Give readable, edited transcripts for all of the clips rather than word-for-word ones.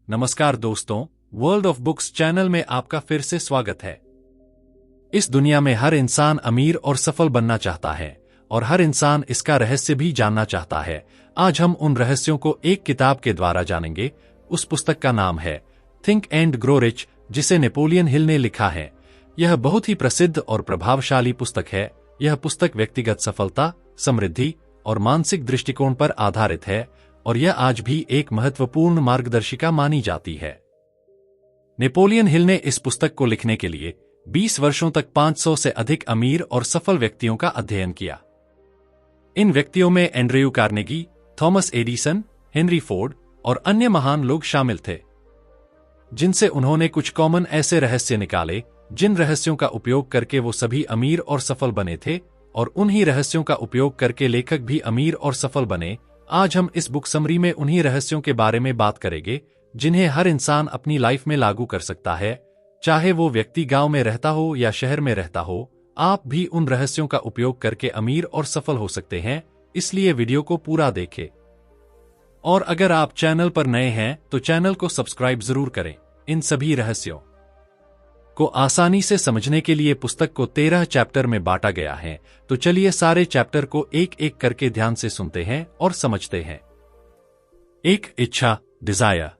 नमस्कार दोस्तों, world of books channel में आपका फिर से स्वागत है। इस दुनिया में हर इंसान अमीर और सफल बनना चाहता है और हर इंसान इसका रहस्य भी जानना चाहता है। आज हम उन रहस्यों को एक किताब के द्वारा जानेंगे। उस पुस्तक का नाम है थिंक एंड ग्रो रिच, जिसे नेपोलियन हिल ने लिखा है। यह बहुत ही प्रसिद्ध और प्रभावशाली पुस्तक है। यह पुस्तक व्यक्तिगत सफलता, समृद्धि और मानसिक दृष्टिकोण पर आधारित है और यह आज भी एक महत्वपूर्ण मार्गदर्शिका मानी जाती है। नेपोलियन हिल ने इस पुस्तक को लिखने के लिए 20 वर्षों तक 500 से अधिक अमीर और सफल व्यक्तियों का अध्ययन किया। इन व्यक्तियों में Andrew Carnegie, Thomas Edison, Henry Ford और अन्य महान लोग शामिल थे, जिनसे उन्होंने कुछ कॉमन ऐसे रहस्य निकाले जिन रहस्यों का उपयोग करके वो सभी अमीर और सफल बने थे, और उन्हीं रहस्यों का उपयोग करके लेखक भी अमीर और सफल बने। आज हम इस बुक समरी में उन्हीं रहस्यों के बारे में बात करेंगे जिन्हें हर इंसान अपनी लाइफ में लागू कर सकता है, चाहे वो व्यक्ति गांव में रहता हो या शहर में रहता हो। आप भी उन रहस्यों का उपयोग करके अमीर और सफल हो सकते हैं, इसलिए वीडियो को पूरा देखें। और अगर आप चैनल पर नए हैं तो चैनल को सब्सक्राइब जरूर करें। इन सभी रहस्यों को आसानी से समझने के लिए पुस्तक को 13 चैप्टर में बांटा गया है, तो चलिए सारे चैप्टर को एक एक करके ध्यान से सुनते हैं और समझते हैं। एक, इच्छा, डिजायर।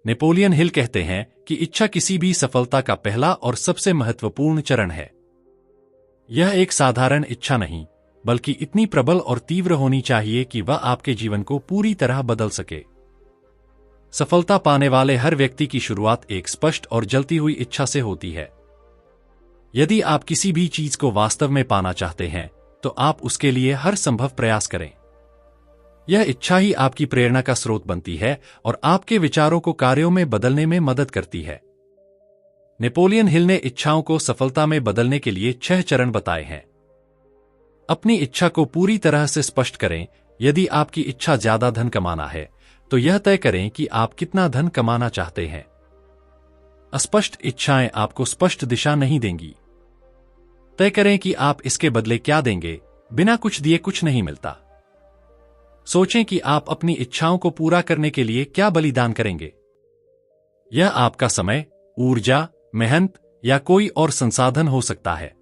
नेपोलियन हिल कहते हैं कि इच्छा किसी भी सफलता का पहला और सबसे महत्वपूर्ण चरण है। यह एक साधारण इच्छा नहीं, बल्कि इतनी प्रबल और तीव्र होनी चाहिए कि वह आपके जीवन को पूरी तरह बदल सके। सफलता पाने वाले हर व्यक्ति की शुरुआत एक स्पष्ट और जलती हुई इच्छा से होती है। यदि आप किसी भी चीज को वास्तव में पाना चाहते हैं, तो आप उसके लिए हर संभव प्रयास करें। यह इच्छा ही आपकी प्रेरणा का स्रोत बनती है और आपके विचारों को कार्यों में बदलने में मदद करती है। नेपोलियन हिल ने इच्छाओं को सफलता में बदलने के लिए 6 चरण बताए हैं। अपनी इच्छा को पूरी तरह से स्पष्ट करें। यदि आपकी इच्छा ज्यादा धन कमाना है, तो यह तय करें कि आप कितना धन कमाना चाहते हैं। अस्पष्ट इच्छाएं आपको स्पष्ट दिशा नहीं देंगी। तय करें कि आप इसके बदले क्या देंगे। बिना कुछ दिए कुछ नहीं मिलता। सोचें कि आप अपनी इच्छाओं को पूरा करने के लिए क्या बलिदान करेंगे। यह आपका समय, ऊर्जा, मेहनत या कोई और संसाधन हो सकता है।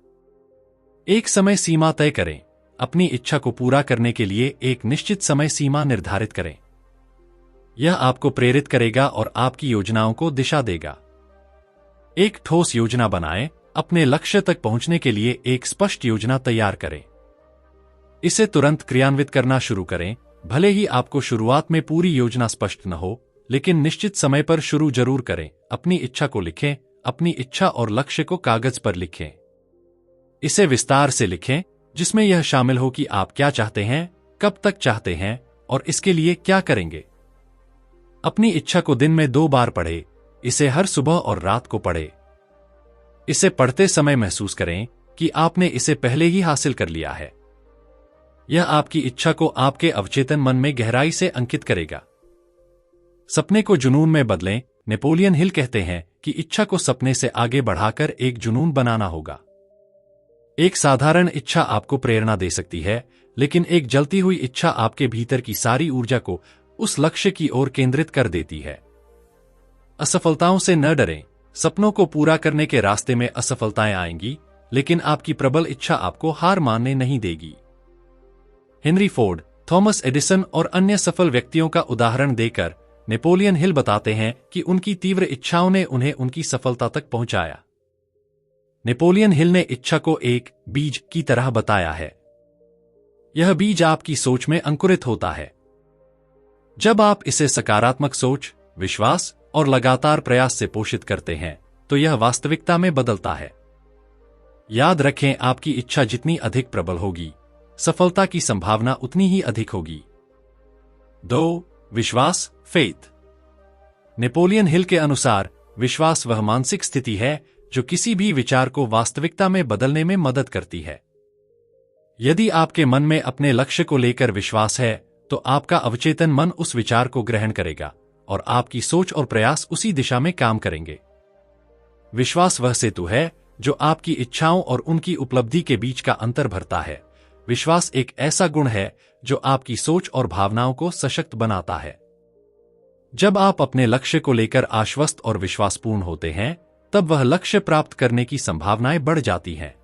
एक समय सीमा तय करें। अपनी इच्छा को पूरा करने के लिए एक निश्चित समय सीमा निर्धारित करें। यह आपको प्रेरित करेगा और आपकी योजनाओं को दिशा देगा। एक ठोस योजना बनाएं। अपने लक्ष्य तक पहुंचने के लिए एक स्पष्ट योजना तैयार करें। इसे तुरंत क्रियान्वित करना शुरू करें। भले ही आपको शुरुआत में पूरी योजना स्पष्ट न हो, लेकिन निश्चित समय पर शुरू जरूर करें। अपनी इच्छा को लिखें। अपनी इच्छा और लक्ष्य को कागज पर लिखें। इसे विस्तार से लिखें, जिसमें यह शामिल हो कि आप क्या चाहते हैं, कब तक चाहते हैं और इसके लिए क्या करेंगे। अपनी इच्छा को दिन में 2 बार पढ़ें। इसे हर सुबह और रात को पढ़ें। इसे पढ़ते समय महसूस करें कि आपने इसे पहले ही हासिल कर लिया है। यह आपकी इच्छा को आपके अवचेतन मन में गहराई से अंकित करेगा। सपने को जुनून में बदलें। नेपोलियन हिल कहते हैं कि इच्छा को सपने से आगे बढ़ाकर एक जुनून बनाना होगा। एक साधारण इच्छा आपको प्रेरणा दे सकती है, लेकिन एक जलती हुई इच्छा आपके भीतर की सारी ऊर्जा को उस लक्ष्य की ओर केंद्रित कर देती है। असफलताओं से न डरें। सपनों को पूरा करने के रास्ते में असफलताएं आएंगी, लेकिन आपकी प्रबल इच्छा आपको हार मानने नहीं देगी। हेनरी फोर्ड, थॉमस एडिसन और अन्य सफल व्यक्तियों का उदाहरण देकर नेपोलियन हिल बताते हैं कि उनकी तीव्र इच्छाओं ने उन्हें उनकी सफलता तक पहुंचाया। नेपोलियन हिल ने इच्छा को एक बीज की तरह बताया है। यह बीज आपकी सोच में अंकुरित होता है। जब आप इसे सकारात्मक सोच, विश्वास और लगातार प्रयास से पोषित करते हैं, तो यह वास्तविकता में बदलता है। याद रखें, आपकी इच्छा जितनी अधिक प्रबल होगी, सफलता की संभावना उतनी ही अधिक होगी। 2. विश्वास, फेथ। नेपोलियन हिल के अनुसार विश्वास वह मानसिक स्थिति है जो किसी भी विचार को वास्तविकता में बदलने में मदद करती है। यदि आपके मन में अपने लक्ष्य को लेकर विश्वास है, तो आपका अवचेतन मन उस विचार को ग्रहण करेगा और आपकी सोच और प्रयास उसी दिशा में काम करेंगे। विश्वास वह सेतु है जो आपकी इच्छाओं और उनकी उपलब्धि के बीच का अंतर भरता है। विश्वास एक ऐसा गुण है जो आपकी सोच और भावनाओं को सशक्त बनाता है। जब आप अपने लक्ष्य को लेकर आश्वस्त और विश्वासपूर्ण होते हैं, तब वह लक्ष्य प्राप्त करने की संभावनाएं बढ़ जाती हैं।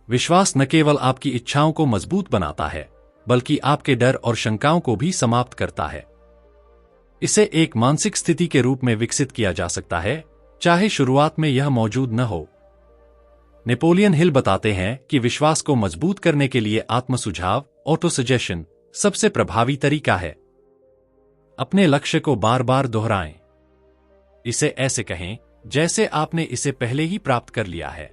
विश्वास न केवल आपकी इच्छाओं को मजबूत बनाता है, बल्कि आपके डर और शंकाओं को भी समाप्त करता है। इसे एक मानसिक स्थिति के रूप में विकसित किया जा सकता है, चाहे शुरुआत में यह मौजूद न हो। नेपोलियन हिल बताते हैं कि विश्वास को मजबूत करने के लिए आत्मसुझाव, ऑटो सजेशन, सबसे प्रभावी तरीका है। अपने लक्ष्य को बार बार दोहराएं। इसे ऐसे कहें जैसे आपने इसे पहले ही प्राप्त कर लिया है।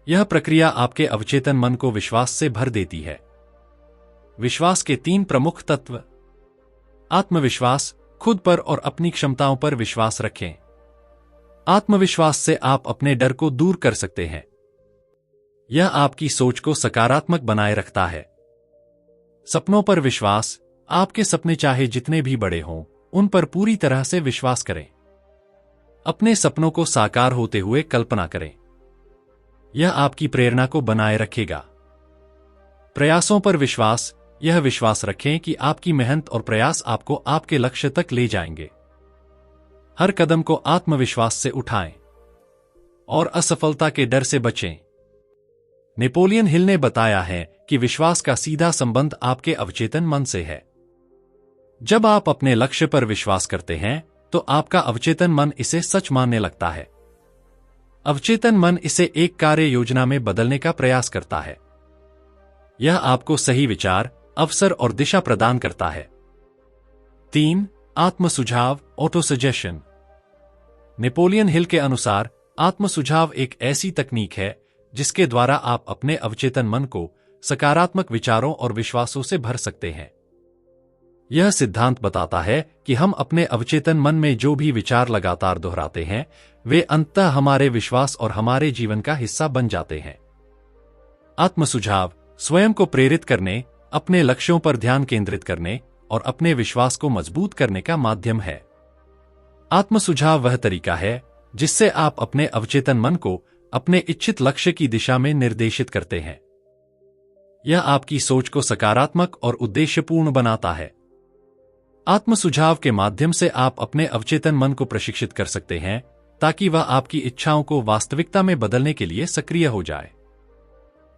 यह प्रक्रिया आपके अवचेतन मन को विश्वास से भर देती है। विश्वास के 3 प्रमुख तत्व। आत्मविश्वास, खुद पर और अपनी क्षमताओं पर विश्वास रखें। आत्मविश्वास से आप अपने डर को दूर कर सकते हैं। यह आपकी सोच को सकारात्मक बनाए रखता है। सपनों पर विश्वास, आपके सपने चाहे जितने भी बड़े हों, उन पर पूरी तरह से विश्वास करें। अपने सपनों को साकार होते हुए कल्पना करें। यह आपकी प्रेरणा को बनाए रखेगा। प्रयासों पर विश्वास, यह विश्वास रखें कि आपकी मेहनत और प्रयास आपको आपके लक्ष्य तक ले जाएंगे। हर कदम को आत्मविश्वास से उठाएं और असफलता के डर से बचें। नेपोलियन हिल ने बताया है कि विश्वास का सीधा संबंध आपके अवचेतन मन से है। जब आप अपने लक्ष्य पर विश्वास करते हैं, तो आपका अवचेतन मन इसे सच मानने लगता है। अवचेतन मन इसे एक कार्य योजना में बदलने का प्रयास करता है। यह आपको सही विचार, अवसर और दिशा प्रदान करता है। 3. आत्मसुझाव, ऑटो सजेशन। नेपोलियन हिल के अनुसार आत्मसुझाव एक ऐसी तकनीक है जिसके द्वारा आप अपने अवचेतन मन को सकारात्मक विचारों और विश्वासों से भर सकते हैं। यह सिद्धांत बताता है कि हम अपने अवचेतन मन में जो भी विचार लगातार दोहराते हैं, वे अंततः हमारे विश्वास और हमारे जीवन का हिस्सा बन जाते हैं। आत्मसुझाव स्वयं को प्रेरित करने, अपने लक्ष्यों पर ध्यान केंद्रित करने और अपने विश्वास को मजबूत करने का माध्यम है। आत्मसुझाव वह तरीका है जिससे आप अपने अवचेतन मन को अपने इच्छित लक्ष्य की दिशा में निर्देशित करते हैं। यह आपकी सोच को सकारात्मक और उद्देश्यपूर्ण बनाता है। आत्मसुझाव के माध्यम से आप अपने अवचेतन मन को प्रशिक्षित कर सकते हैं ताकि वह आपकी इच्छाओं को वास्तविकता में बदलने के लिए सक्रिय हो जाए।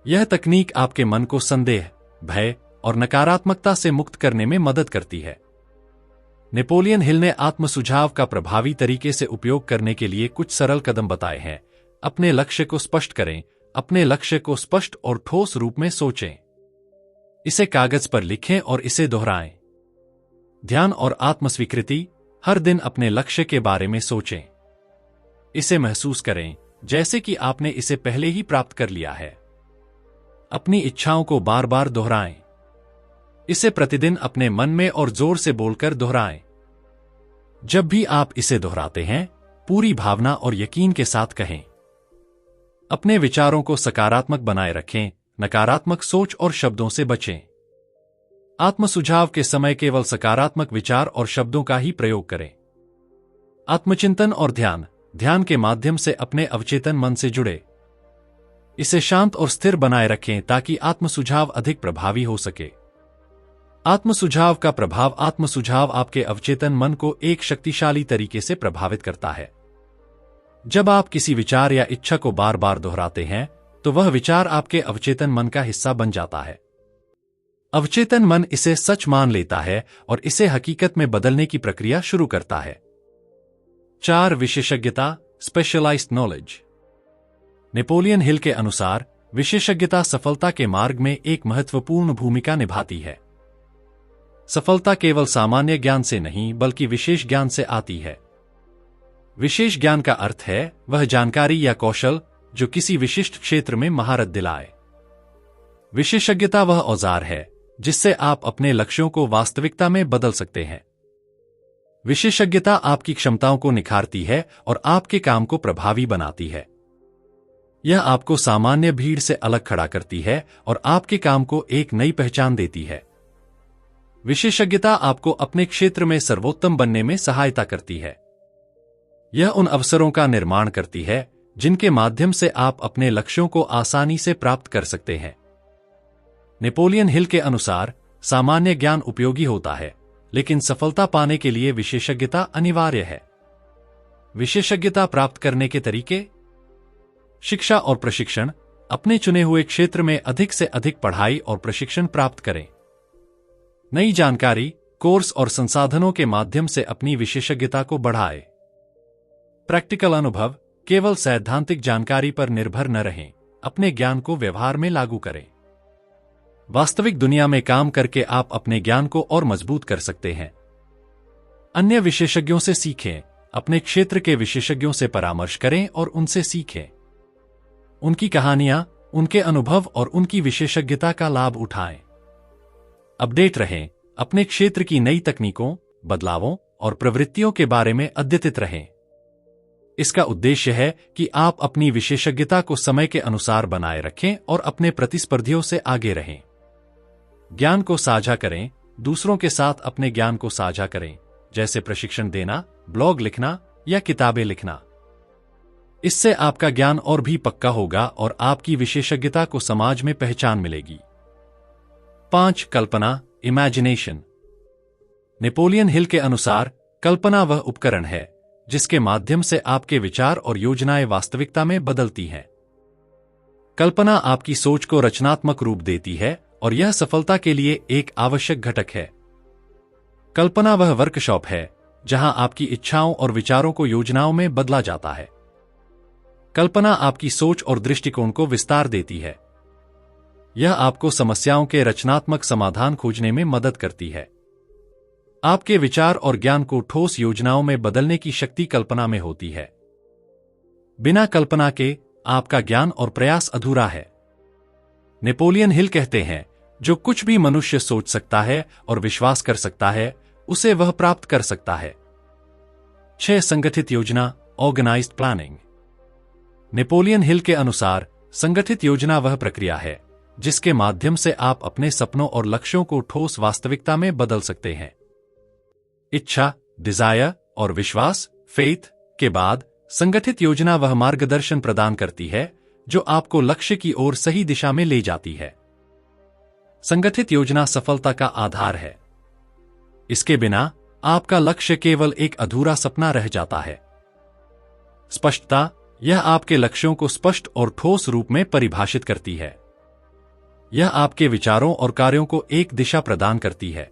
यह तकनीक आपके मन को संदेह, भय और नकारात्मकता से मुक्त करने में मदद करती है। नेपोलियन हिल ने आत्मसुझाव का प्रभावी तरीके से उपयोग करने के लिए कुछ सरल कदम बताए हैं। अपने लक्ष्य को स्पष्ट करें। अपने लक्ष्य को स्पष्ट और ठोस रूप में सोचें। इसे कागज पर लिखें और इसे दोहराएं। ध्यान और आत्मस्वीकृति, हर दिन अपने लक्ष्य के बारे में सोचें। इसे महसूस करें जैसे कि आपने इसे पहले ही प्राप्त कर लिया है। अपनी इच्छाओं को बार बार दोहराएं। इसे प्रतिदिन अपने मन में और जोर से बोलकर दोहराएं। जब भी आप इसे दोहराते हैं, पूरी भावना और यकीन के साथ कहें। अपने विचारों को सकारात्मक बनाए रखें, नकारात्मक सोच और शब्दों से बचें। आत्मसुझाव के समय केवल सकारात्मक विचार और शब्दों का ही प्रयोग करें। आत्मचिंतन और ध्यान के माध्यम से अपने अवचेतन मन से जुड़े। इसे शांत और स्थिर बनाए रखें ताकि आत्मसुझाव अधिक प्रभावी हो सके। आत्मसुझाव का प्रभाव। आत्मसुझाव आपके अवचेतन मन को एक शक्तिशाली तरीके से प्रभावित करता है। जब आप किसी विचार या इच्छा को बार बार दोहराते हैं, तो वह विचार आपके अवचेतन मन का हिस्सा बन जाता है। अवचेतन मन इसे सच मान लेता है और इसे हकीकत में बदलने की प्रक्रिया शुरू करता है। 4. विशेषज्ञता, स्पेशलाइज्ड नॉलेज। नेपोलियन हिल के अनुसार विशेषज्ञता सफलता के मार्ग में एक महत्वपूर्ण भूमिका निभाती है। सफलता केवल सामान्य ज्ञान से नहीं बल्कि विशेष ज्ञान से आती है। विशेष ज्ञान का अर्थ है वह जानकारी या कौशल जो किसी विशिष्ट क्षेत्र में महारत दिलाए। विशेषज्ञता वह औजार है जिससे आप अपने लक्ष्यों को वास्तविकता में बदल सकते हैं। विशेषज्ञता आपकी क्षमताओं को निखारती है और आपके काम को प्रभावी बनाती है। यह आपको सामान्य भीड़ से अलग खड़ा करती है और आपके काम को एक नई पहचान देती है। विशेषज्ञता आपको अपने क्षेत्र में सर्वोत्तम बनने में सहायता करती है। यह उन अवसरों का निर्माण करती है जिनके माध्यम से आप अपने लक्ष्यों को आसानी से प्राप्त कर सकते हैं। नेपोलियन हिल के अनुसार सामान्य ज्ञान उपयोगी होता है, लेकिन सफलता पाने के लिए विशेषज्ञता अनिवार्य है। विशेषज्ञता प्राप्त करने के तरीके: शिक्षा और प्रशिक्षण। अपने चुने हुए क्षेत्र में अधिक से अधिक पढ़ाई और प्रशिक्षण प्राप्त करें। नई जानकारी, कोर्स और संसाधनों के माध्यम से अपनी विशेषज्ञता को बढ़ाएं। प्रैक्टिकल अनुभव। केवल सैद्धांतिक जानकारी पर निर्भर न रहें, अपने ज्ञान को व्यवहार में लागू करें। वास्तविक दुनिया में काम करके आप अपने ज्ञान को और मजबूत कर सकते हैं। अन्य विशेषज्ञों से सीखें। अपने क्षेत्र के विशेषज्ञों से परामर्श करें और उनसे सीखें। उनकी कहानियां, उनके अनुभव और उनकी विशेषज्ञता का लाभ उठाएं। अपडेट रहें। अपने क्षेत्र की नई तकनीकों, बदलावों और प्रवृत्तियों के बारे में अद्यतित रहें। इसका उद्देश्य है कि आप अपनी विशेषज्ञता को समय के अनुसार बनाए रखें और अपने प्रतिस्पर्धियों से आगे रहें। ज्ञान को साझा करें। दूसरों के साथ अपने ज्ञान को साझा करें, जैसे प्रशिक्षण देना, ब्लॉग लिखना या किताबें लिखना। इससे आपका ज्ञान और भी पक्का होगा और आपकी विशेषज्ञता को समाज में पहचान मिलेगी। 5. कल्पना, इमेजिनेशन। नेपोलियन हिल के अनुसार कल्पना वह उपकरण है जिसके माध्यम से आपके विचार और योजनाएं वास्तविकता में बदलती हैं। कल्पना आपकी सोच को रचनात्मक रूप देती है और यह सफलता के लिए एक आवश्यक घटक है। कल्पना वह वर्कशॉप है जहां आपकी इच्छाओं और विचारों को योजनाओं में बदला जाता है। कल्पना आपकी सोच और दृष्टिकोण को विस्तार देती है। यह आपको समस्याओं के रचनात्मक समाधान खोजने में मदद करती है। आपके विचार और ज्ञान को ठोस योजनाओं में बदलने की शक्ति कल्पना में होती है। बिना कल्पना के आपका ज्ञान और प्रयास अधूरा है। नेपोलियन हिल कहते हैं, जो कुछ भी मनुष्य सोच सकता है और विश्वास कर सकता है, उसे वह प्राप्त कर सकता है। 6. संगठित योजना, ऑर्गेनाइज्ड प्लानिंग। नेपोलियन हिल के अनुसार संगठित योजना वह प्रक्रिया है जिसके माध्यम से आप अपने सपनों और लक्ष्यों को ठोस वास्तविकता में बदल सकते हैं। इच्छा, डिजायर और विश्वास, फेथ के बाद संगठित योजना वह मार्गदर्शन प्रदान करती है जो आपको लक्ष्य की ओर सही दिशा में ले जाती है। संगठित योजना सफलता का आधार है। इसके बिना आपका लक्ष्य केवल एक अधूरा सपना रह जाता है। स्पष्टता, यह आपके लक्ष्यों को स्पष्ट और ठोस रूप में परिभाषित करती है। यह आपके विचारों और कार्यों को एक दिशा प्रदान करती है।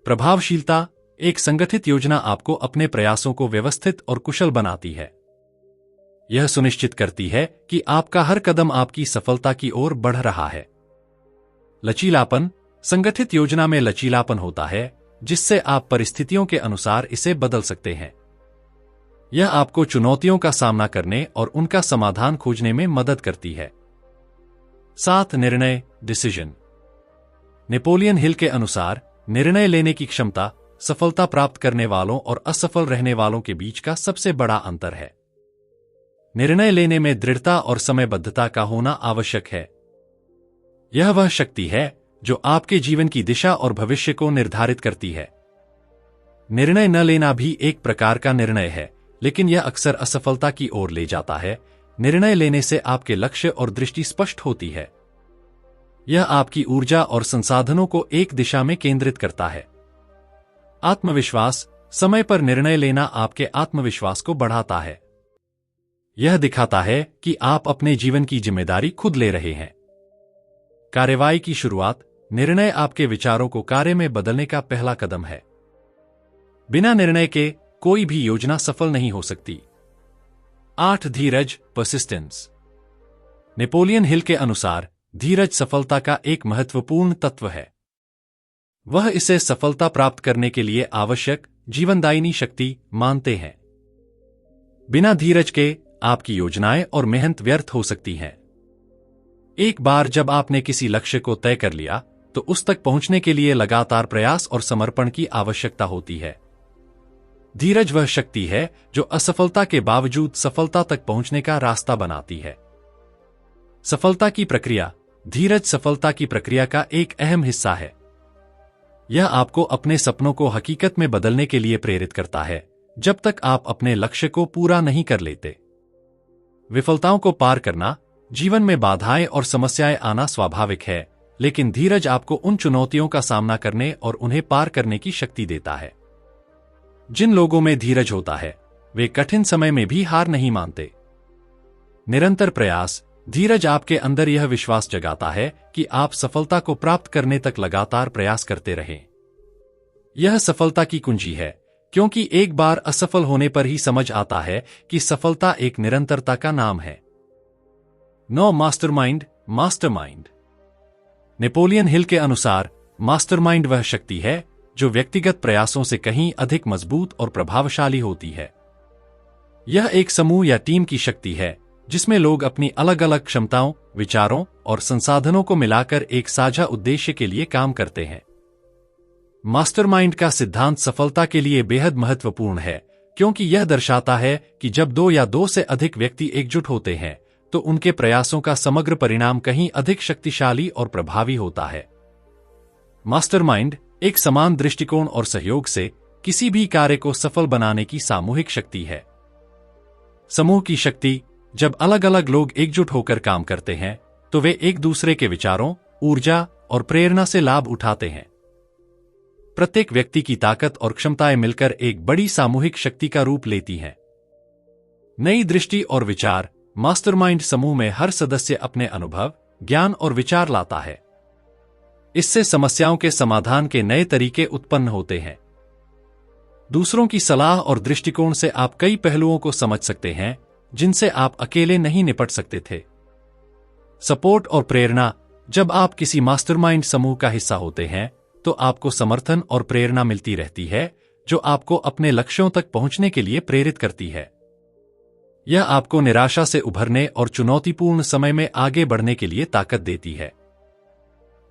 प्रभावशीलता, एक संगठित योजना आपको अपने प्रयासों को व्यवस्थित और कुशल बनाती है। यह सुनिश्चित करती है कि आपका हर कदम आपकी सफलता की ओर बढ़ रहा है। लचीलापन, संगठित योजना में लचीलापन होता है जिससे आप परिस्थितियों के अनुसार इसे बदल सकते हैं। यह आपको चुनौतियों का सामना करने और उनका समाधान खोजने में मदद करती है। 7. निर्णय, डिसीजन। नेपोलियन हिल के अनुसार निर्णय लेने की क्षमता सफलता प्राप्त करने वालों और असफल रहने वालों के बीच का सबसे बड़ा अंतर है। निर्णय लेने में दृढ़ता और समयबद्धता का होना आवश्यक है। यह वह शक्ति है जो आपके जीवन की दिशा और भविष्य को निर्धारित करती है। निर्णय न लेना भी एक प्रकार का निर्णय है, लेकिन यह अक्सर असफलता की ओर ले जाता है। निर्णय लेने से आपके लक्ष्य और दृष्टि स्पष्ट होती है। यह आपकी ऊर्जा और संसाधनों को एक दिशा में केंद्रित करता है। आत्मविश्वास, समय पर निर्णय लेना आपके आत्मविश्वास को बढ़ाता है। यह दिखाता है कि आप अपने जीवन की जिम्मेदारी खुद ले रहे हैं। कार्रवाई की शुरुआत, निर्णय आपके विचारों को कार्य में बदलने का पहला कदम है। बिना निर्णय के कोई भी योजना सफल नहीं हो सकती। 8. धीरज, परसिस्टेंस। नेपोलियन हिल के अनुसार धीरज सफलता का एक महत्वपूर्ण तत्व है। वह इसे सफलता प्राप्त करने के लिए आवश्यक जीवनदायिनी शक्ति मानते हैं। बिना धीरज के आपकी योजनाएं और मेहनत व्यर्थ हो सकती हैं। एक बार जब आपने किसी लक्ष्य को तय कर लिया, तो उस तक पहुंचने के लिए लगातार प्रयास और समर्पण की आवश्यकता होती है। धीरज वह शक्ति है जो असफलता के बावजूद सफलता तक पहुंचने का रास्ता बनाती है। सफलता की प्रक्रिया, धीरज सफलता की प्रक्रिया का एक अहम हिस्सा है। यह आपको अपने सपनों को हकीकत में बदलने के लिए प्रेरित करता है, जब तक आप अपने लक्ष्य को पूरा नहीं कर लेते। विफलताओं को पार करना, जीवन में बाधाएं और समस्याएं आना स्वाभाविक है, लेकिन धीरज आपको उन चुनौतियों का सामना करने और उन्हें पार करने की शक्ति देता है। जिन लोगों में धीरज होता है वे कठिन समय में भी हार नहीं मानते। निरंतर प्रयास, धीरज आपके अंदर यह विश्वास जगाता है कि आप सफलता को प्राप्त करने तक लगातार प्रयास करते रहें। यह सफलता की कुंजी है, क्योंकि एक बार असफल होने पर ही समझ आता है कि सफलता एक निरंतरता का नाम है। No mastermind, mastermind. Napoleon Hill के अनुसार मास्टरमाइंड वह शक्ति है जो व्यक्तिगत प्रयासों से कहीं अधिक मजबूत और प्रभावशाली होती है। यह एक समूह या टीम की शक्ति है जिसमें लोग अपनी अलग अलग क्षमताओं, विचारों और संसाधनों को मिलाकर एक साझा उद्देश्य के लिए काम करते हैं। मास्टरमाइंड का सिद्धांत सफलता के लिए बेहद महत्वपूर्ण है, क्योंकि यह दर्शाता है कि जब दो या दो से अधिक व्यक्ति एकजुट होते हैं तो उनके प्रयासों का समग्र परिणाम कहीं अधिक शक्तिशाली और प्रभावी होता है। मास्टरमाइंड एक समान दृष्टिकोण और सहयोग से किसी भी कार्य को सफल बनाने की सामूहिक शक्ति है। समूह की शक्ति, जब अलग अलग लोग एकजुट होकर काम करते हैं तो वे एक दूसरे के विचारों, ऊर्जा और प्रेरणा से लाभ उठाते हैं। प्रत्येक व्यक्ति की ताकत और क्षमताएं मिलकर एक बड़ी सामूहिक शक्ति का रूप लेती हैं। नई दृष्टि और विचार, मास्टरमाइंड समूह में हर सदस्य अपने अनुभव, ज्ञान और विचार लाता है। इससे समस्याओं के समाधान के नए तरीके उत्पन्न होते हैं। दूसरों की सलाह और दृष्टिकोण से आप कई पहलुओं को समझ सकते हैं जिनसे आप अकेले नहीं निपट सकते थे। सपोर्ट और प्रेरणा, जब आप किसी मास्टरमाइंड समूह का हिस्सा होते हैं तो आपको समर्थन और प्रेरणा मिलती रहती है जो आपको अपने लक्ष्यों तक पहुंचने के लिए प्रेरित करती है। यह आपको निराशा से उभरने और चुनौतीपूर्ण समय में आगे बढ़ने के लिए ताकत देती है।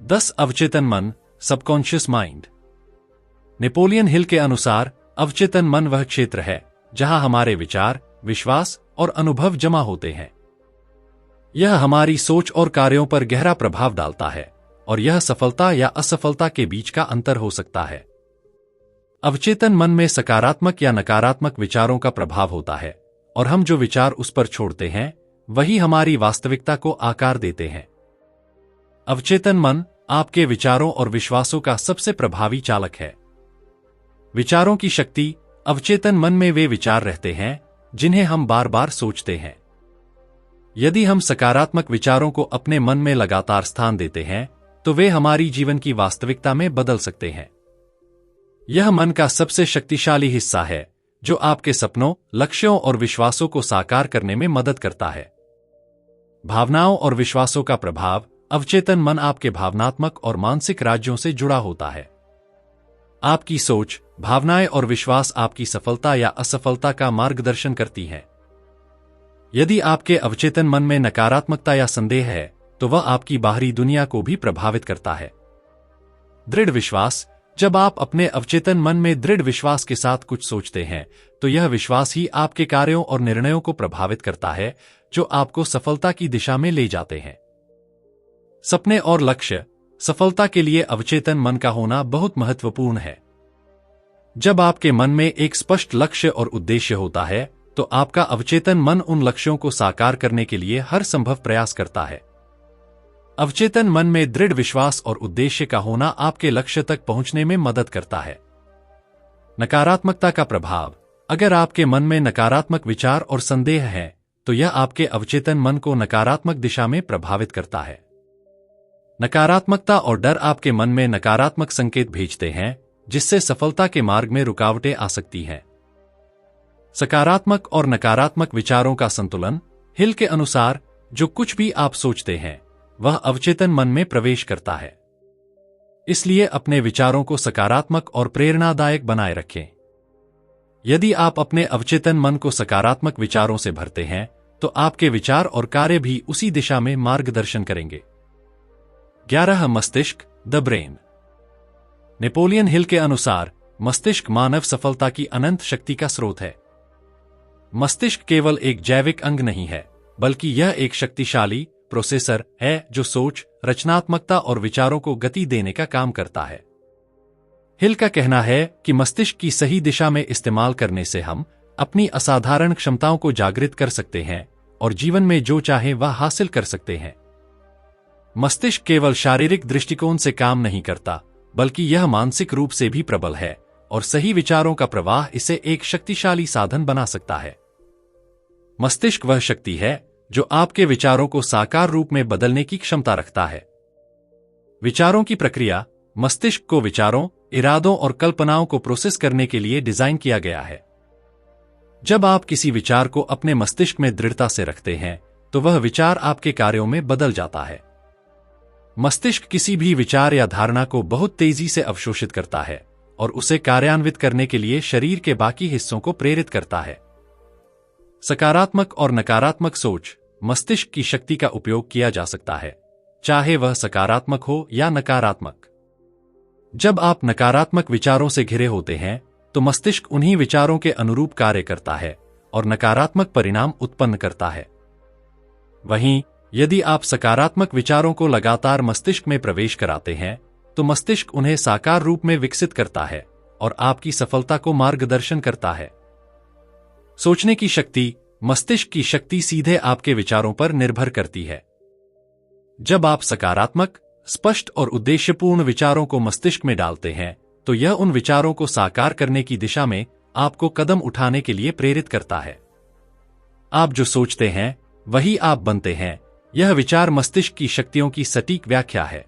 10 अवचेतन मन, सबकॉन्शियस माइंड। नेपोलियन हिल के अनुसार अवचेतन मन वह क्षेत्र है जहां हमारे विचार, विश्वास और अनुभव जमा होते हैं। यह हमारी सोच और कार्यों पर गहरा प्रभाव डालता है और यह सफलता या असफलता के बीच का अंतर हो सकता है। अवचेतन मन में सकारात्मक या नकारात्मक विचारों का प्रभाव होता है और हम जो विचार उस पर छोड़ते हैं वही हमारी वास्तविकता को आकार देते हैं। अवचेतन मन आपके विचारों और विश्वासों का सबसे प्रभावी चालक है। विचारों की शक्ति, अवचेतन मन में वे विचार रहते हैं जिन्हें हम बार बार सोचते हैं। यदि हम सकारात्मक विचारों को अपने मन में लगातार स्थान देते हैं तो वे हमारी जीवन की वास्तविकता में बदल सकते हैं। यह मन का सबसे शक्तिशाली हिस्सा है जो आपके सपनों, लक्ष्यों और विश्वासों को साकार करने में मदद करता है। भावनाओं और विश्वासों का प्रभाव, अवचेतन मन आपके भावनात्मक और मानसिक राज्यों से जुड़ा होता है। आपकी सोच, भावनाएं और विश्वास आपकी सफलता या असफलता का मार्गदर्शन करती हैं। यदि आपके अवचेतन मन में नकारात्मकता या संदेह है तो वह आपकी बाहरी दुनिया को भी प्रभावित करता है। दृढ़ विश्वास, जब आप अपने अवचेतन मन में दृढ़ विश्वास के साथ कुछ सोचते हैं तो यह विश्वास ही आपके कार्यों और निर्णयों को प्रभावित करता है जो आपको सफलता की दिशा में ले जाते हैं। सपने और लक्ष्य, सफलता के लिए अवचेतन मन का होना बहुत महत्वपूर्ण है। जब आपके मन में एक स्पष्ट लक्ष्य और उद्देश्य होता है तो आपका अवचेतन मन उन लक्ष्यों को साकार करने के लिए हर संभव प्रयास करता है। अवचेतन मन में दृढ़ विश्वास और उद्देश्य का होना आपके लक्ष्य तक पहुंचने में मदद करता है। नकारात्मकता का प्रभाव, अगर आपके मन में नकारात्मक विचार और संदेह हैं तो यह आपके अवचेतन मन को नकारात्मक दिशा में प्रभावित करता है। नकारात्मकता और डर आपके मन में नकारात्मक संकेत भेजते हैं जिससे सफलता के मार्ग में रुकावटें आ सकती हैं। सकारात्मक और नकारात्मक विचारों का संतुलन, हिल के अनुसार जो कुछ भी आप सोचते हैं वह अवचेतन मन में प्रवेश करता है। इसलिए अपने विचारों को सकारात्मक और प्रेरणादायक बनाए रखें। यदि आप अपने अवचेतन मन को सकारात्मक विचारों से भरते हैं तो आपके विचार और कार्य भी उसी दिशा में मार्गदर्शन करेंगे। 11 मस्तिष्क, द ब्रेन। नेपोलियन हिल के अनुसार मस्तिष्क मानव सफलता की अनंत शक्ति का स्रोत है। मस्तिष्क केवल एक जैविक अंग नहीं है, बल्कि यह एक शक्तिशाली प्रोसेसर है जो सोच, रचनात्मकता और विचारों को गति देने का काम करता है। हिल का कहना है कि मस्तिष्क की सही दिशा में इस्तेमाल करने से हम अपनी असाधारण क्षमताओं को जागृत कर सकते हैं और जीवन में जो चाहे वह हासिल कर सकते हैं। मस्तिष्क केवल शारीरिक दृष्टिकोण से काम नहीं करता, बल्कि यह मानसिक रूप से भी प्रबल है और सही विचारों का प्रवाह इसे एक शक्तिशाली साधन बना सकता है। मस्तिष्क वह शक्ति है जो आपके विचारों को साकार रूप में बदलने की क्षमता रखता है। विचारों की प्रक्रिया मस्तिष्क को विचारों, इरादों और कल्पनाओं को प्रोसेस करने के लिए डिजाइन किया गया है। जब आप किसी विचार को अपने मस्तिष्क में दृढ़ता से रखते हैं, तो वह विचार आपके कार्यों में बदल जाता है। मस्तिष्क किसी भी विचार या धारणा को बहुत तेजी से अवशोषित करता है और उसे कार्यान्वित करने के लिए शरीर के बाकी हिस्सों को प्रेरित करता है। सकारात्मक और नकारात्मक सोच मस्तिष्क की शक्ति का उपयोग किया जा सकता है, चाहे वह सकारात्मक हो या नकारात्मक। जब आप नकारात्मक विचारों से घिरे होते हैं, तो मस्तिष्क उन्हीं विचारों के अनुरूप कार्य करता है और नकारात्मक परिणाम उत्पन्न करता है। वहीं यदि आप सकारात्मक विचारों को लगातार मस्तिष्क में प्रवेश कराते हैं, तो मस्तिष्क उन्हें साकार रूप में विकसित करता है और आपकी सफलता को मार्गदर्शन करता है। सोचने की शक्ति, मस्तिष्क की शक्ति सीधे आपके विचारों पर निर्भर करती है। जब आप सकारात्मक, स्पष्ट और उद्देश्यपूर्ण विचारों को मस्तिष्क में डालते हैं, तो यह उन विचारों को साकार करने की दिशा में आपको कदम उठाने के लिए प्रेरित करता है। आप जो सोचते हैं वही आप बनते हैं। यह विचार मस्तिष्क की शक्तियों की सटीक व्याख्या है।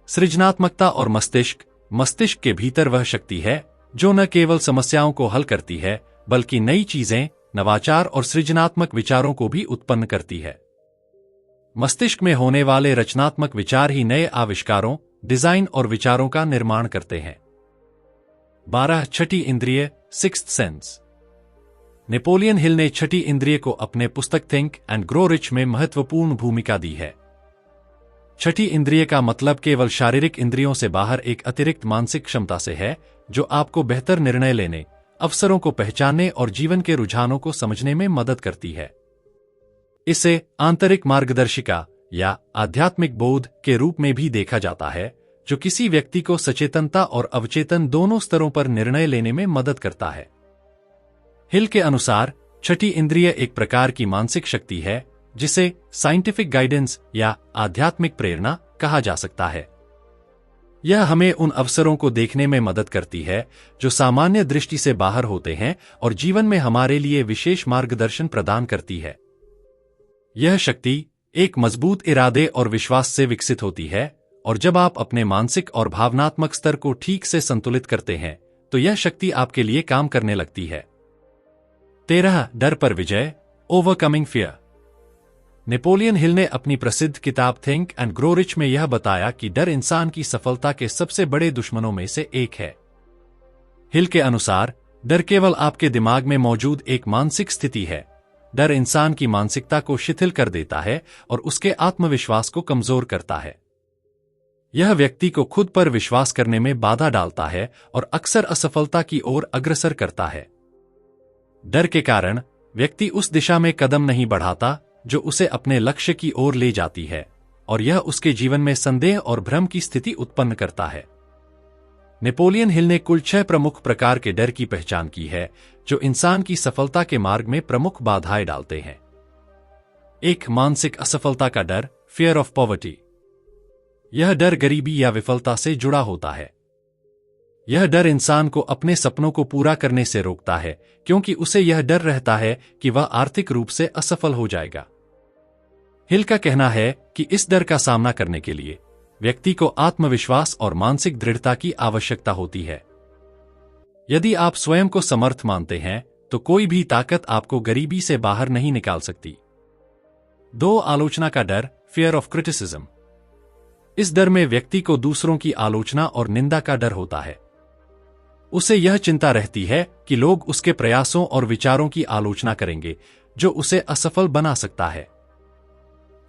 सृजनात्मकता और मस्तिष्क के भीतर वह शक्ति है जो न केवल समस्याओं को हल करती है, बल्कि नई चीजें, नवाचार और सृजनात्मक विचारों को भी उत्पन्न करती है। मस्तिष्क में होने वाले रचनात्मक विचार ही नए आविष्कारों, डिजाइन और विचारों का निर्माण करते हैं। 12. छठी इंद्रिय, सिक्स्थ सेंस। नेपोलियन हिल ने छठी इंद्रिय को अपने पुस्तक थिंक एंड ग्रो रिच में महत्वपूर्ण भूमिका दी है। छठी इंद्रिय का मतलब केवल शारीरिक इंद्रियों से बाहर एक अतिरिक्त मानसिक क्षमता से है, जो आपको बेहतर निर्णय लेने, अवसरों को पहचानने और जीवन के रुझानों को समझने में मदद करती है। इसे आंतरिक मार्गदर्शिका या आध्यात्मिक बोध के रूप में भी देखा जाता है, जो किसी व्यक्ति को सचेतनता और अवचेतन दोनों स्तरों पर निर्णय लेने में मदद करता है। हिल के अनुसार छठी इंद्रिय एक प्रकार की मानसिक शक्ति है जिसे साइंटिफिक गाइडेंस या आध्यात्मिक प्रेरणा कहा जा सकता है। यह हमें उन अवसरों को देखने में मदद करती है जो सामान्य दृष्टि से बाहर होते हैं और जीवन में हमारे लिए विशेष मार्गदर्शन प्रदान करती है। यह शक्ति एक मजबूत इरादे और विश्वास से विकसित होती है, और जब आप अपने मानसिक और भावनात्मक स्तर को ठीक से संतुलित करते हैं, तो यह शक्ति आपके लिए काम करने लगती है। 13. डर पर विजय, ओवरकमिंग फियर। नेपोलियन हिल ने अपनी प्रसिद्ध किताब थिंक एंड ग्रो रिच में यह बताया कि डर इंसान की सफलता के सबसे बड़े दुश्मनों में से एक है। हिल के अनुसार डर केवल आपके दिमाग में मौजूद एक मानसिक स्थिति है। डर इंसान की मानसिकता को शिथिल कर देता है और उसके आत्मविश्वास को कमजोर करता है। यह व्यक्ति को खुद पर विश्वास करने में बाधा डालता है और अक्सर असफलता की ओर अग्रसर करता है। डर के कारण व्यक्ति उस दिशा में कदम नहीं बढ़ाता जो उसे अपने लक्ष्य की ओर ले जाती है, और यह उसके जीवन में संदेह और भ्रम की स्थिति उत्पन्न करता है। नेपोलियन हिल ने कुल 6 प्रमुख प्रकार के डर की पहचान की है जो इंसान की सफलता के मार्ग में प्रमुख बाधाएं डालते हैं। 1. मानसिक असफलता का डर, फियर ऑफ पॉवर्टी। यह डर गरीबी या विफलता से जुड़ा होता है। यह डर इंसान को अपने सपनों को पूरा करने से रोकता है, क्योंकि उसे यह डर रहता है कि वह आर्थिक रूप से असफल हो जाएगा। हिल का कहना है कि इस डर का सामना करने के लिए व्यक्ति को आत्मविश्वास और मानसिक दृढ़ता की आवश्यकता होती है। यदि आप स्वयं को समर्थ मानते हैं, तो कोई भी ताकत आपको गरीबी से बाहर नहीं निकाल सकती। 2. आलोचना का डर, फियर ऑफ क्रिटिसिज्म। इस डर में व्यक्ति को दूसरों की आलोचना और निंदा का डर होता है। उसे यह चिंता रहती है कि लोग उसके प्रयासों और विचारों की आलोचना करेंगे, जो उसे असफल बना सकता है।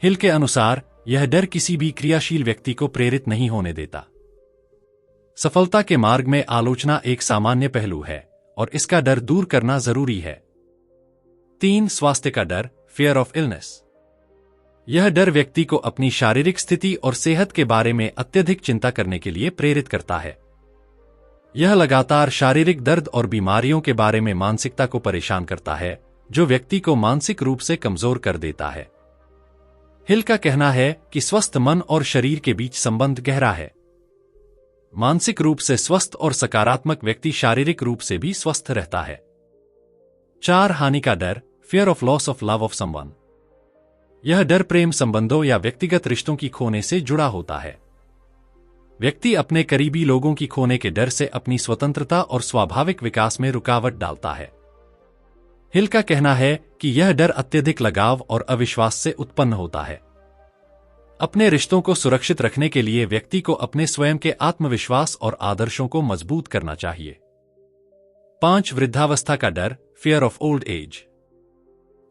हिल के अनुसार यह डर किसी भी क्रियाशील व्यक्ति को प्रेरित नहीं होने देता। सफलता के मार्ग में आलोचना एक सामान्य पहलू है और इसका डर दूर करना जरूरी है। 3. स्वास्थ्य का डर, फियर ऑफ इलनेस। यह डर व्यक्ति को अपनी शारीरिक स्थिति और सेहत के बारे में अत्यधिक चिंता करने के लिए प्रेरित करता है। यह लगातार शारीरिक दर्द और बीमारियों के बारे में मानसिकता को परेशान करता है, जो व्यक्ति को मानसिक रूप से कमजोर कर देता है। हिल का कहना है कि स्वस्थ मन और शरीर के बीच संबंध गहरा है। मानसिक रूप से स्वस्थ और सकारात्मक व्यक्ति शारीरिक रूप से भी स्वस्थ रहता है। 4 हानि का डर, fear of loss of love of someone. यह डर प्रेम संबंधों या व्यक्तिगत रिश्तों की खोने से जुड़ा होता है। व्यक्ति अपने करीबी लोगों की खोने के डर से अपनी स्वतंत्रता और स्वाभाविक विकास में रुकावट डालता है। हिल का कहना है कि यह डर अत्यधिक लगाव और अविश्वास से उत्पन्न होता है। अपने रिश्तों को सुरक्षित रखने के लिए व्यक्ति को अपने स्वयं के आत्मविश्वास और आदर्शों को मजबूत करना चाहिए। 5 वृद्धावस्था का डर, फियर ऑफ ओल्ड एज।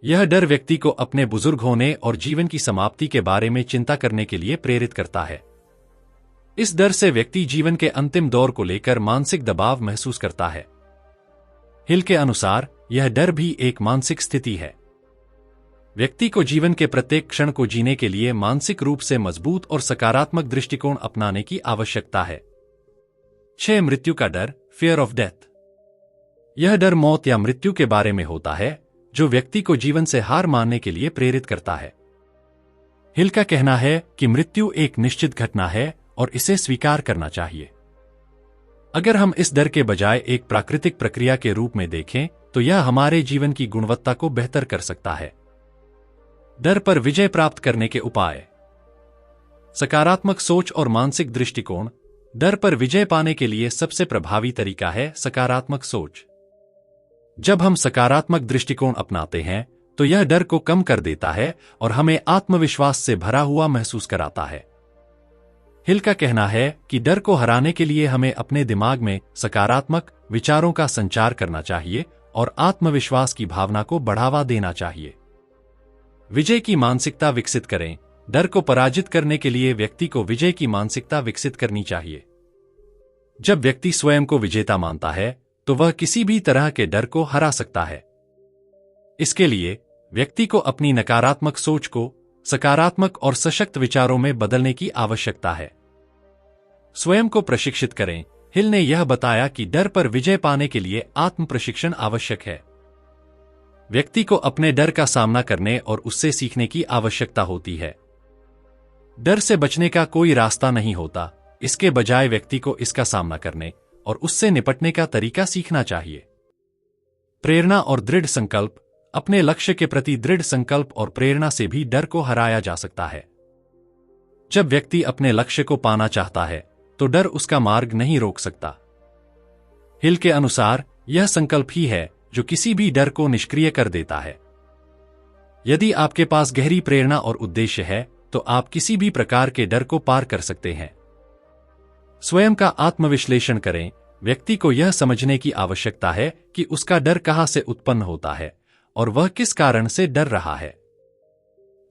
यह डर व्यक्ति को अपने बुजुर्ग होने और जीवन की समाप्ति के बारे में चिंता करने के लिए प्रेरित करता है। इस डर से व्यक्ति जीवन के अंतिम दौर को लेकर मानसिक दबाव महसूस करता है। हिल के अनुसार यह डर भी एक मानसिक स्थिति है। व्यक्ति को जीवन के प्रत्येक क्षण को जीने के लिए मानसिक रूप से मजबूत और सकारात्मक दृष्टिकोण अपनाने की आवश्यकता है। 6 मृत्यु का डर, फियर ऑफ डेथ। यह डर मौत या मृत्यु के बारे में होता है, जो व्यक्ति को जीवन से हार मानने के लिए प्रेरित करता है। हिल का कहना है कि मृत्यु एक निश्चित घटना है और इसे स्वीकार करना चाहिए। अगर हम इस डर के बजाय एक प्राकृतिक प्रक्रिया के रूप में देखें, तो यह हमारे जीवन की गुणवत्ता को बेहतर कर सकता है। डर पर विजय प्राप्त करने के उपाय। सकारात्मक सोच और मानसिक दृष्टिकोण। डर पर विजय पाने के लिए सबसे प्रभावी तरीका है सकारात्मक सोच। जब हम सकारात्मक दृष्टिकोण अपनाते हैं, तो यह डर को कम कर देता है और हमें आत्मविश्वास से भरा हुआ महसूस कराता है। हिल का कहना है कि डर को हराने के लिए हमें अपने दिमाग में सकारात्मक विचारों का संचार करना चाहिए और आत्मविश्वास की भावना को बढ़ावा देना चाहिए। विजय की मानसिकता विकसित करें। डर को पराजित करने के लिए व्यक्ति को विजय की मानसिकता विकसित करनी चाहिए। जब व्यक्ति स्वयं को विजेता मानता है, तो वह किसी भी तरह के डर को हरा सकता है। इसके लिए व्यक्ति को अपनी नकारात्मक सोच को सकारात्मक और सशक्त विचारों में बदलने की आवश्यकता है। स्वयं को प्रशिक्षित करें। हिल ने यह बताया कि डर पर विजय पाने के लिए आत्म प्रशिक्षण आवश्यक है। व्यक्ति को अपने डर का सामना करने और उससे सीखने की आवश्यकता होती है। डर से बचने का कोई रास्ता नहीं होता, इसके बजाय व्यक्ति को इसका सामना करने और उससे निपटने का तरीका सीखना चाहिए। प्रेरणा और दृढ़ संकल्प। अपने लक्ष्य के प्रति दृढ़ संकल्प और प्रेरणा से भी डर को हराया जा सकता है। जब व्यक्ति अपने लक्ष्य को पाना चाहता है, तो डर उसका मार्ग नहीं रोक सकता। हिल के अनुसार यह संकल्प ही है जो किसी भी डर को निष्क्रिय कर देता है। यदि आपके पास गहरी प्रेरणा और उद्देश्य है, तो आप किसी भी प्रकार के डर को पार कर सकते हैं। स्वयं का आत्मविश्लेषण करें। व्यक्ति को यह समझने की आवश्यकता है कि उसका डर कहां से उत्पन्न होता है और वह किस कारण से डर रहा है।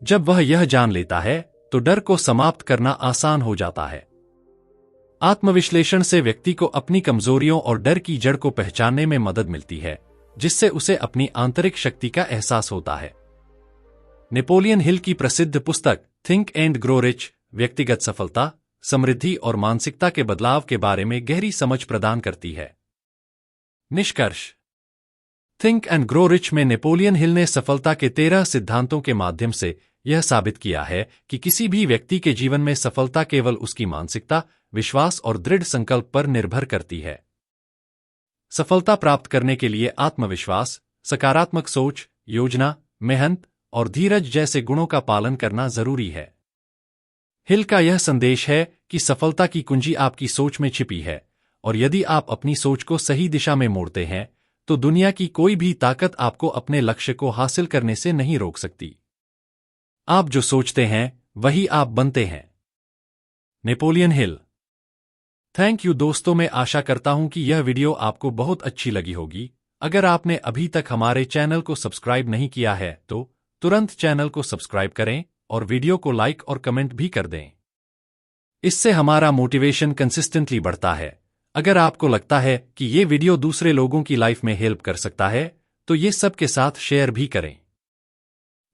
जब वह यह जान लेता है, तो डर को समाप्त करना आसान हो जाता है। आत्मविश्लेषण से व्यक्ति को अपनी कमजोरियों और डर की जड़ को पहचानने में मदद मिलती है, जिससे उसे अपनी आंतरिक शक्ति का एहसास होता है। नेपोलियन हिल की प्रसिद्ध पुस्तक थिंक एंड ग्रो रिच व्यक्तिगत सफलता, समृद्धि और मानसिकता के बदलाव के बारे में गहरी समझ प्रदान करती है। निष्कर्ष। थिंक एंड ग्रो रिच में नेपोलियन हिल ने सफलता के 13 सिद्धांतों के माध्यम से यह साबित किया है कि किसी भी व्यक्ति के जीवन में सफलता केवल उसकी मानसिकता, विश्वास और दृढ़ संकल्प पर निर्भर करती है। सफलता प्राप्त करने के लिए आत्मविश्वास, सकारात्मक सोच, योजना, मेहनत और धीरज जैसे गुणों का पालन करना जरूरी है। हिल का यह संदेश है कि सफलता की कुंजी आपकी सोच में छिपी है, और यदि आप अपनी सोच को सही दिशा में मोड़ते हैं, तो दुनिया की कोई भी ताकत आपको अपने लक्ष्य को हासिल करने से नहीं रोक सकती। आप जो सोचते हैं, वही आप बनते हैं। Napoleon Hill. थैंक यू दोस्तों, मैं आशा करता हूं कि यह वीडियो आपको बहुत अच्छी लगी होगी। अगर आपने अभी तक हमारे चैनल को सब्सक्राइब नहीं किया है, तो तुरंत चैनल को सब्सक्राइब करें और वीडियो को लाइक और कमेंट भी कर दें। इससे हमारा मोटिवेशन कंसिस्टेंटली बढ़ता है। अगर आपको लगता है कि ये वीडियो दूसरे लोगों की लाइफ में हेल्प कर सकता है, तो ये सबके साथ शेयर भी करें।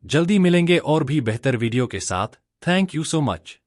जल्दी मिलेंगे और भी बेहतर वीडियो के साथ। Thank you so much.